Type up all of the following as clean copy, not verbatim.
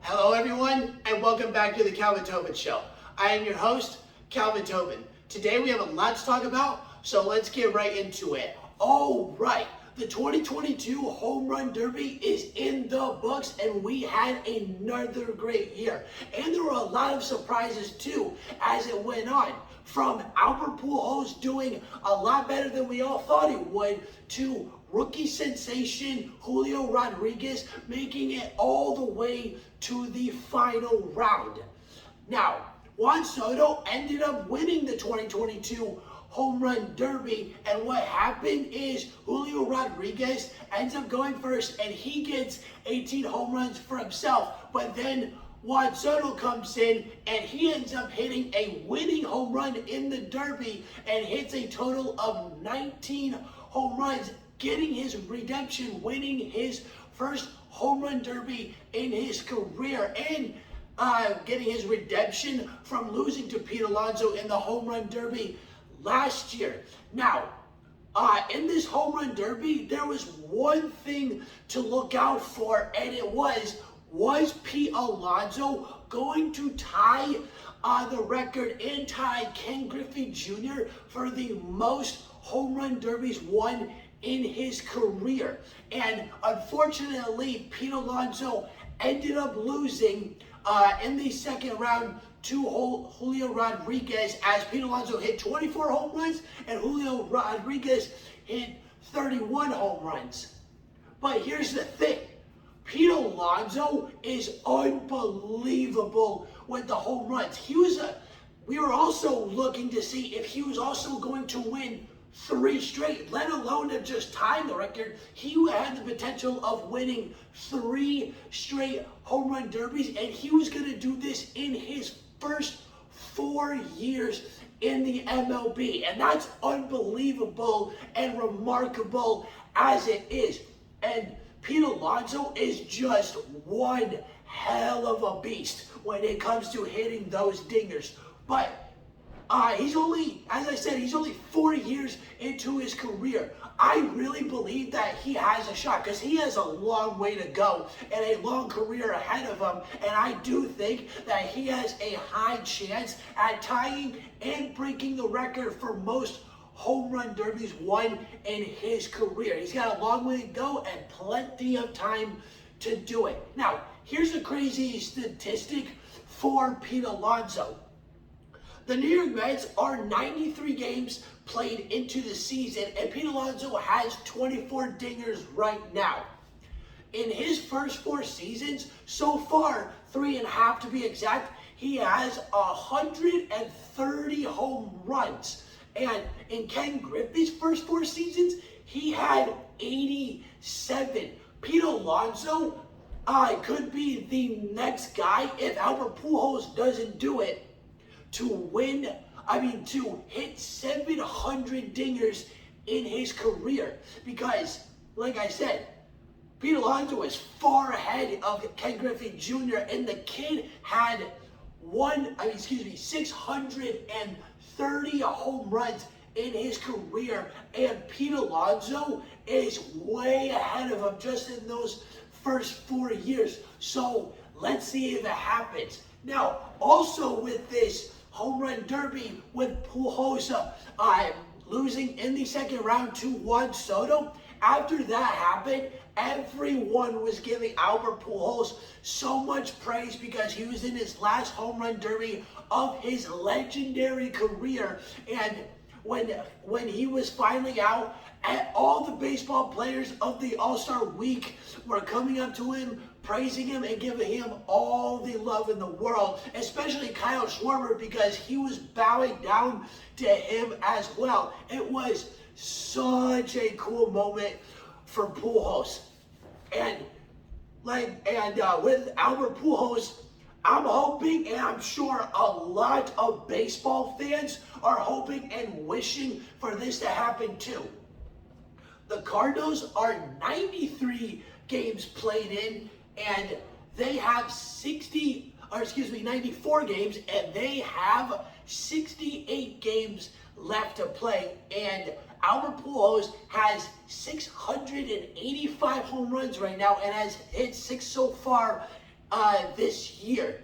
Hello everyone, and welcome back to the Calvin Tobin Show. I am your host, Calvin Tobin. Today we have a lot to talk about, so let's get right into it. All right, the 2022 Home Run Derby is in the books, and we had another great year. And there were a lot of surprises too as it went on. From Albert Pujols doing a lot better than we all thought he would, to rookie sensation Julio Rodriguez making it all the way to the final round. Now, Juan Soto ended up winning the 2022 Home Run Derby, and what happened is Julio Rodriguez ends up going first, and he gets 18 home runs for himself, but then Juan Soto comes in and he ends up hitting a winning home run in the Derby and hits a total of 19 home runs, getting his redemption, winning his first home run derby in his career, and getting his redemption from losing to Pete Alonso in the home run derby last year. Now, in this home run derby, there was one thing to look out for, and it was Pete Alonso going to tie the record and tie Ken Griffey Jr. for the most home run derbies won in his career? And unfortunately, Pete Alonso ended up losing in the second round to Julio Rodriguez, as Pete Alonso hit 24 home runs and Julio Rodriguez hit 31 home runs. But here's the thing. Pete Alonso is unbelievable with the home runs. We were also looking to see if he was also going to win 3 straight, let alone to just tie the record. He had the potential of winning 3 straight home run derbies, and he was going to do this in his first 4 years in the MLB. And that's unbelievable and remarkable as it is. And Pete Alonso is just one hell of a beast when it comes to hitting those dingers. But he's only 4 years into his career. I really believe that he has a shot because he has a long way to go and a long career ahead of him. And I do think that he has a high chance at tying and breaking the record for most home run derbies won in his career. He's got a long way to go and plenty of time to do it. Now, here's a crazy statistic for Pete Alonso. The New York Mets are 93 games played into the season, and Pete Alonso has 24 dingers right now. In his first 4 seasons, so far, 3.5 to be exact, he has 130 home runs. And in Ken Griffey's first 4 seasons, he had 87. Pete Alonso could be the next guy, if Albert Pujols doesn't do it, to hit 700 dingers in his career. Because, like I said, Pete Alonso is far ahead of Ken Griffey Jr. and the kid had 630 home runs in his career, and Pete Alonso is way ahead of him just in those first 4 years. So let's see if it happens. Now, also with this home run derby, with Pujols losing in the second round to Juan Soto, after that happened, everyone was giving Albert Pujols so much praise because he was in his last home run derby of his legendary career. And when he was finally out, all the baseball players of the All-Star Week were coming up to him, praising him and giving him all the love in the world, especially Kyle Schwarber, because he was bowing down to him as well. It was such a cool moment for Pujols. And with Albert Pujols, I'm hoping, and I'm sure a lot of baseball fans are hoping and wishing for this to happen too. The Cardinals are 93 games played in, and they have 94 games, and they have 68 games left to play. And Albert Pujols has 685 home runs right now and has hit 6 so far this year.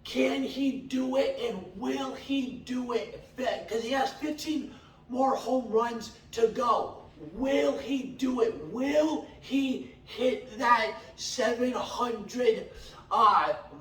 Can he do it, and will he do it? Because he has 15 more home runs to go. Will he do it? Will he hit that 700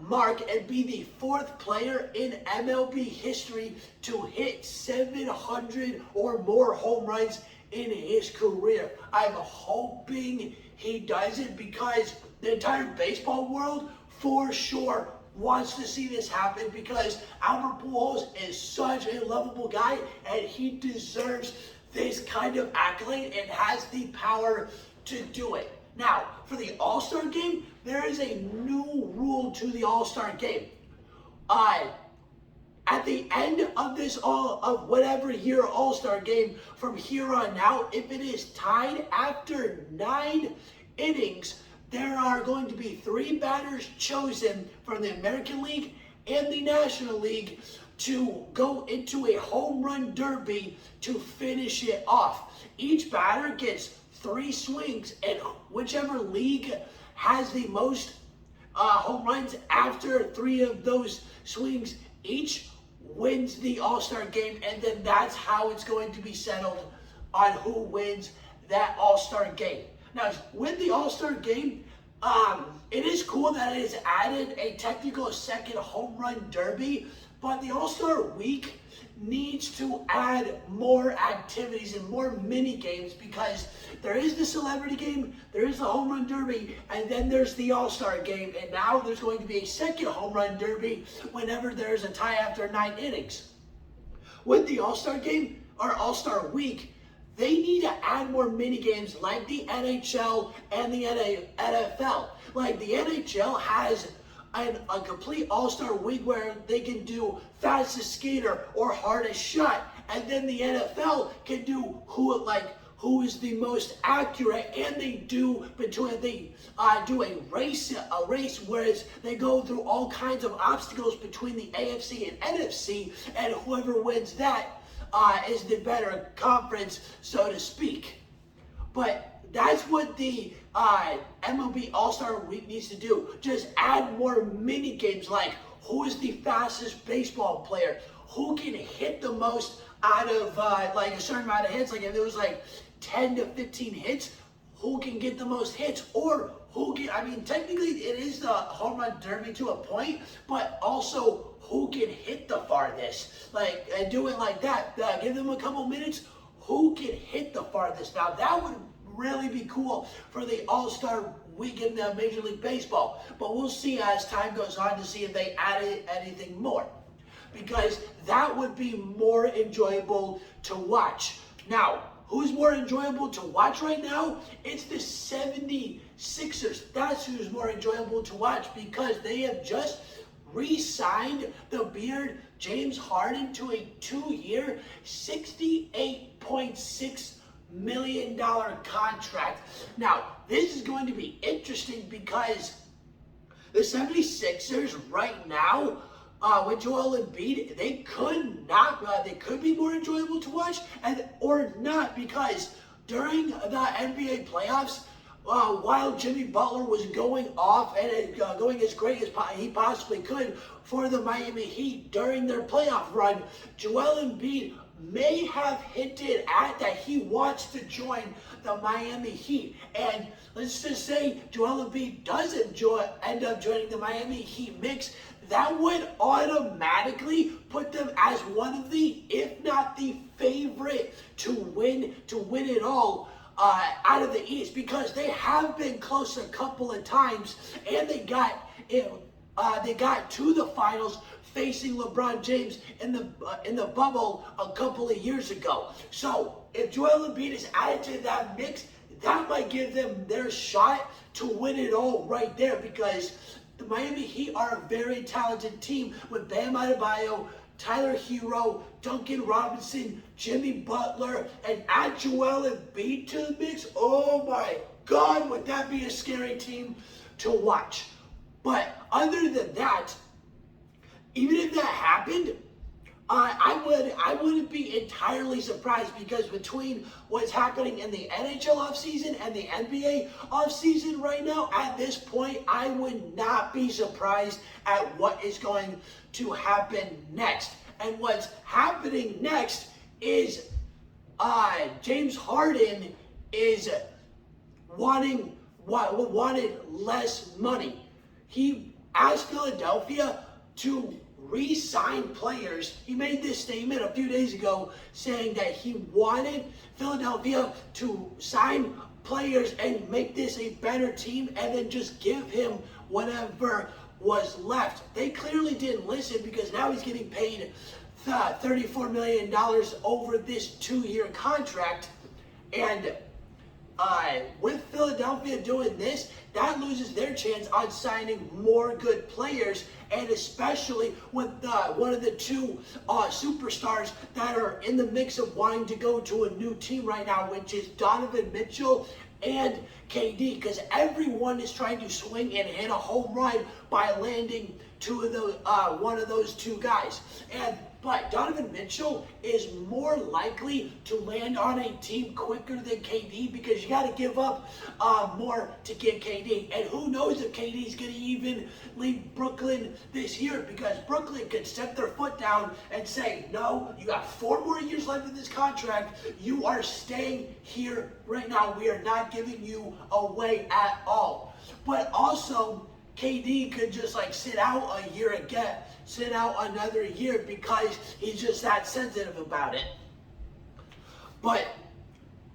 mark and be the fourth player in MLB history to hit 700 or more home runs in his career? I'm hoping he does it, because the entire baseball world for sure wants to see this happen, because Albert Pujols is such a lovable guy and he deserves this kind of accolade and has the power to do it. Now, for the All-Star game, there is a new rule to the All-Star game. At the end of this of whatever year All-Star game, from here on out, if it is tied after 9 innings, there are going to be 3 batters chosen from the American League and the National League to go into a home run derby to finish it off. Each batter gets 3 swings, and whichever league has the most home runs after 3 of those swings each wins the All-Star game, and then that's how it's going to be settled on who wins that All-Star game. Now, with the All-Star game, it is cool that it has added a technical second home run derby, but the All-Star week needs to add more activities and more mini games, because there is the celebrity game, there is the home run derby, and then there's the All-Star game, and now there's going to be a second home run derby whenever there's a tie after 9 innings. With the All-Star game, or All-Star week, they need to add more mini games like the NHL and the NFL. Like the NHL has a complete All-Star week where they can do fastest skater or hardest shot, and then the NFL can do who is the most accurate, and they do a race, whereas they go through all kinds of obstacles between the AFC and NFC, and whoever wins that is the better conference, so to speak. But that's what the MLB All-Star Week needs to do. Just add more mini games, like who is the fastest baseball player, who can hit the most out of like a certain amount of hits. Like if it was like 10 to 15 hits, who can get the most hits, or who can, I mean, technically it is the home run derby to a point, but also who can hit the farthest, like, and do it like that. Give them a couple minutes, who can hit the farthest. Now that would really be cool for the All-Star week in the Major League Baseball, but we'll see as time goes on to see if they added anything more, because that would be more enjoyable to watch. Now, who's more enjoyable to watch right now? It's the 76ers. That's who's more enjoyable to watch, because they have just re-signed the Beard James Harden to a 2-year, $68.6 million contract. Now, this is going to be interesting, because the 76ers right now, with Joel Embiid, they could be more enjoyable to watch, or not, because during the NBA playoffs, while Jimmy Butler was going off and going as great as he possibly could for the Miami Heat during their playoff run, Joel Embiid may have hinted at that he wants to join the Miami Heat. And let's just say Joel Embiid doesn't end up joining the Miami Heat mix. That would automatically put them as one of the, if not the favorite to win it all out of the East, because they have been close a couple of times, and they got to the finals facing LeBron James in the bubble a couple of years ago. So if Joel Embiid is added to that mix, that might give them their shot to win it all right there, because the Miami Heat are a very talented team with Bam Adebayo, Tyler Hero, Duncan Robinson, Jimmy Butler, and add Joel Embiid to the mix. Oh my God, would that be a scary team to watch. But other than that, even if that happened, I wouldn't be entirely surprised, because between what's happening in the NHL offseason and the NBA offseason right now, at this point, I would not be surprised at what is going to happen next. And what's happening next is James Harden is wanted less money. He asked Philadelphia to re-sign players. He made this statement a few days ago saying that he wanted Philadelphia to sign players and make this a better team, and then just give him whatever was left. They clearly didn't listen, because now he's getting paid $34 million over this 2-year contract. And with Philadelphia doing this, that loses their chance on signing more good players, and especially with one of the two superstars that are in the mix of wanting to go to a new team right now, which is Donovan Mitchell and KD, because everyone is trying to swing and hit a home run by landing one of those two guys. But Donovan Mitchell is more likely to land on a team quicker than KD, because you got to give up more to get KD. And who knows if KD is going to even leave Brooklyn this year, because Brooklyn could set their foot down and say, no, you got 4 more years left in this contract. You are staying here right now. We are not giving you away at all. But also, KD could just sit out a year again, sit out another year, because he's just that sensitive about it. But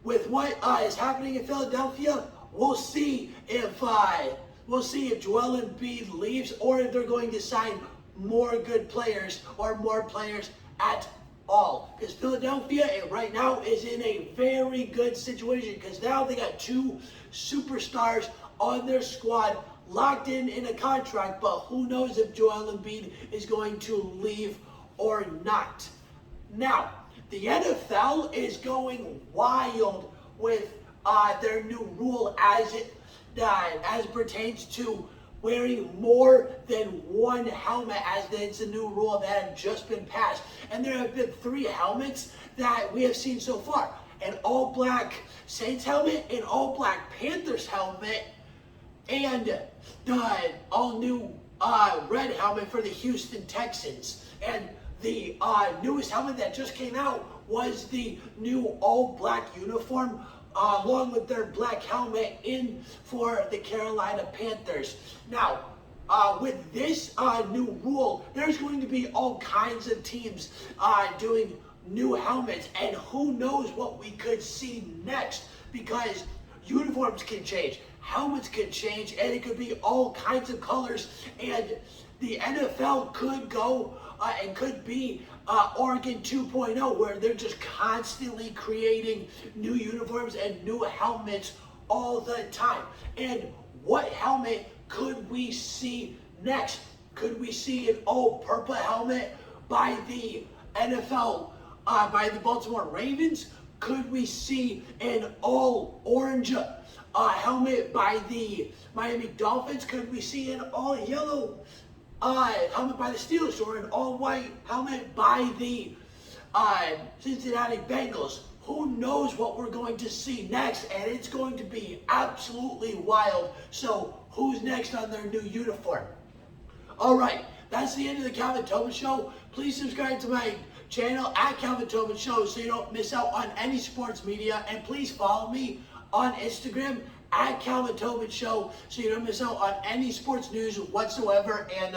with what is happening in Philadelphia, we'll see if Joel Embiid leaves, or if they're going to sign more good players or more players at all. Because Philadelphia right now is in a very good situation, because now they got 2 superstars on their squad locked in a contract, but who knows if Joel Embiid is going to leave or not. Now, the NFL is going wild with their new rule as it pertains to wearing more than one helmet, as it's a new rule that had just been passed. And there have been 3 helmets that we have seen so far: an all-black Saints helmet, an all-black Panthers helmet, and the all-new red helmet for the Houston Texans. And the newest helmet that just came out was the new all-black uniform, along with their black helmet in for the Carolina Panthers. Now, with this new rule, there's going to be all kinds of teams doing new helmets, and who knows what we could see next, because uniforms can change, helmets can change, and it could be all kinds of colors. And the NFL could go and could be Oregon 2.0, where they're just constantly creating new uniforms and new helmets all the time. And what helmet could we see next? Could we see an all-purple helmet by the NFL, by the Baltimore Ravens? Could we see an all-orange helmet by the Miami Dolphins? Could we see an all-yellow helmet by the Steelers, or an all-white helmet by the Cincinnati Bengals? Who knows what we're going to see next, and it's going to be absolutely wild. So who's next on their new uniform? All right, that's the end of the Calvin Tobin Show. Please subscribe to my channel at Calvin Tobin Show so you don't miss out on any sports media, and please follow me on Instagram at Calvin Tobin Show so you don't miss out on any sports news whatsoever. And